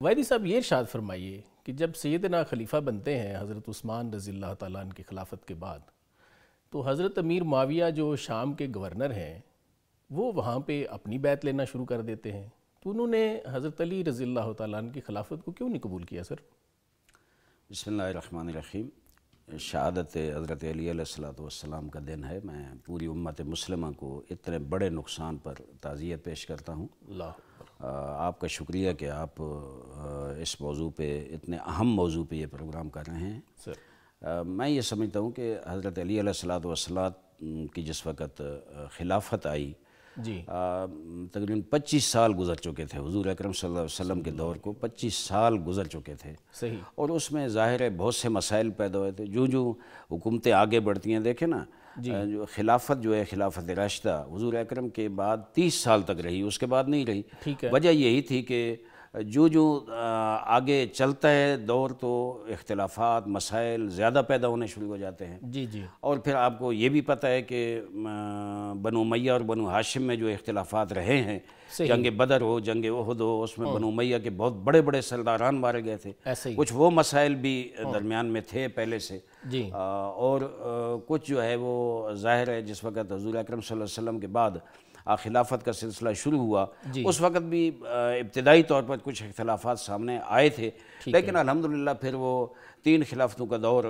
वैदी साहब ये इरशाद फरमाइए कि जब सैयदना खलीफा बनते हैं हज़रत उस्मान रज़ी अल्लाह ताला अन्हु की खिलाफत के बाद, तो हज़रत अमीर मुआविया जो शाम के गवर्नर हैं वो वहाँ पे अपनी बैत लेना शुरू कर देते हैं, तो उन्होंने हज़रत अली रज़ी अल्लाह ताला अन्हु की खिलाफत को क्यों नहीं कबूल किया सर? बिस्मिल्लाहिर्रहमानिर्रहीम। शहादत हज़रत अली अलैहिस्सलाम का दिन है। मैं पूरी उम्मत मुस्लिमा को इतने बड़े नुकसान पर ताज़ियत पेश करता हूँ। आपका शुक्रिया कि आप इस मौजू पे, इतने अहम मौजू पे ये प्रोग्राम कर रहे हैं सर। मैं ये समझता हूँ कि हज़रत अली अलैहिस्सलाम की जिस वक़्त खिलाफत आई जी, तकरीबन 25 साल गुज़र चुके थे। हुज़ूर अकरम सल्लल्लाहु अलैहि वसल्लम के दौर को 25 साल गुज़र चुके थे। सही। और उसमें ज़ाहिर है बहुत से मसाइल पैदा हुए थे। जो हुकूमतें आगे बढ़ती हैं, देखें ना, जो खिलाफत जो है, खिलाफत राशिदा हुज़ूर अकरम के बाद 30 साल तक रही, उसके बाद नहीं रही। ठीक है। वजह यही थी कि जो आगे चलता है दौर, तो इख्तिलाफात मसाइल ज़्यादा पैदा होने शुरू हो जाते हैं। जी जी। और फिर आपको ये भी पता है कि बनु उमैया और बनु हाशिम में जो इख्तिलाफात रहे हैं, जंग बदर हो, जंग उहद हो, उसमें बनु उमैया के बहुत बड़े बड़े सरदारान मारे गए थे। कुछ वो मसाइल भी दरमियान में थे पहले से जी। और कुछ जो है वो ज़ाहिर है जिस वक़्त हुज़ूर अकरम सल्लल्लाहु अलैहि वसल्लम के बाद खिलाफत का सिलसिला शुरू हुआ, उस वक़्त भी इब्तिदाई तौर पर कुछ इख्तिलाफात सामने आए थे, लेकिन अल्हम्दुलिल्लाह फिर वो 3 खिलाफतों का दौर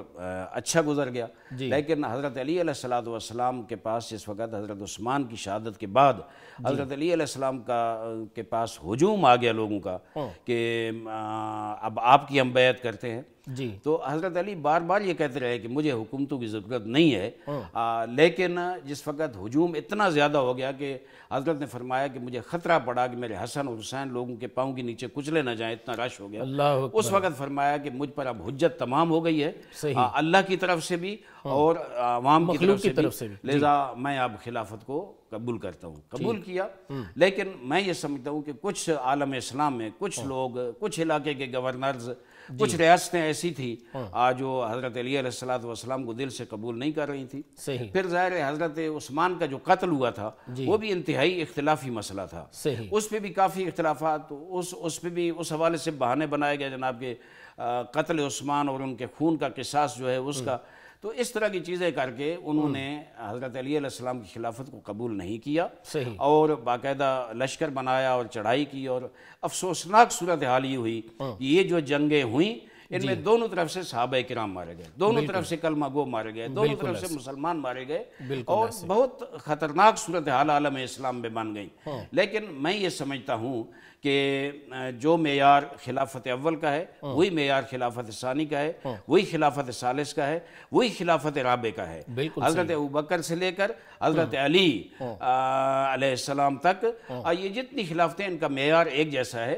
अच्छा गुजर गया। लेकिन हज़रत अली अलैहिस्सलाम के पास जिस वक़्त हज़रत उस्मान की शहादत के बाद हज़रत अली अलैहिस्सलाम के पास हुजूम आ गया लोगों का कि अब आपकी हम बैत करते हैं जी, तो हज़रत अली बार बार ये कहते रहे कि मुझे हुकूमतों की ज़रूरत नहीं है। लेकिन जिस वक़्त हुजूम इतना ज़्यादा हो गया कि हज़रत ने फरमाया कि मुझे ख़तरा पड़ा कि मेरे हसन और हुसैन लोगों के पाँव के नीचे कुचले न जाएँ, इतना रश हो गया। उस वक़्त फरमाया कि मुझ पर अब हुज्जत तमाम हो गई है, अल्लाह की तरफ से भी और आवाम की तरफ से भी, लिहाजा मैं अब खिलाफत को कबूल करता हूँ। कबूल किया। लेकिन मैं ये समझता हूँ कि कुछ आलम इस्लाम में कुछ लोग, कुछ इलाके के गवर्नर्स, कुछ रियासतें ऐसी थी जो हज़रत अली अलैहिस्सलाम को दिल से कबूल नहीं कर रही थी। फिर ज़ाहिर है हज़रत उस्मान का जो कत्ल हुआ था वो भी इंतहाई इख्तिलाफी मसला था, उस पर भी काफ़ी इख्तिलाफात, उस पर भी उस हवाले से बहाने बनाए गए जनाब के कत्ल उस्मान और उनके खून का किसास जो है उसका। तो इस तरह की चीज़ें करके उन्होंने हज़रत अली अलैहिस्सलाम की खिलाफत को कबूल नहीं किया और बाकायदा लश्कर बनाया और चढ़ाई की। और अफसोसनाक सूरत हाल ये हुई कि ये जो जंगें हुई इनमें दोनों तरफ से सहाबा किराम मारे गए, दोनों तरफ से कलमा गो मारे गए, दोनों तरफ से मुसलमान मारे गए और बहुत ख़तरनाक सूरत हाल आलम इस्लाम में बन गई। लेकिन मैं ये समझता हूँ कि जो मेयार खिलाफत अव्वल का है वही मेयार खिलाफत सानी का है, वही खिलाफत सालिस का है, वही खिलाफत राबे का है। हज़रत अबू बकर से लेकर हज़रत अली अलैहिस्सलाम तक ये जितनी खिलाफतें, इनका मेयार एक जैसा है।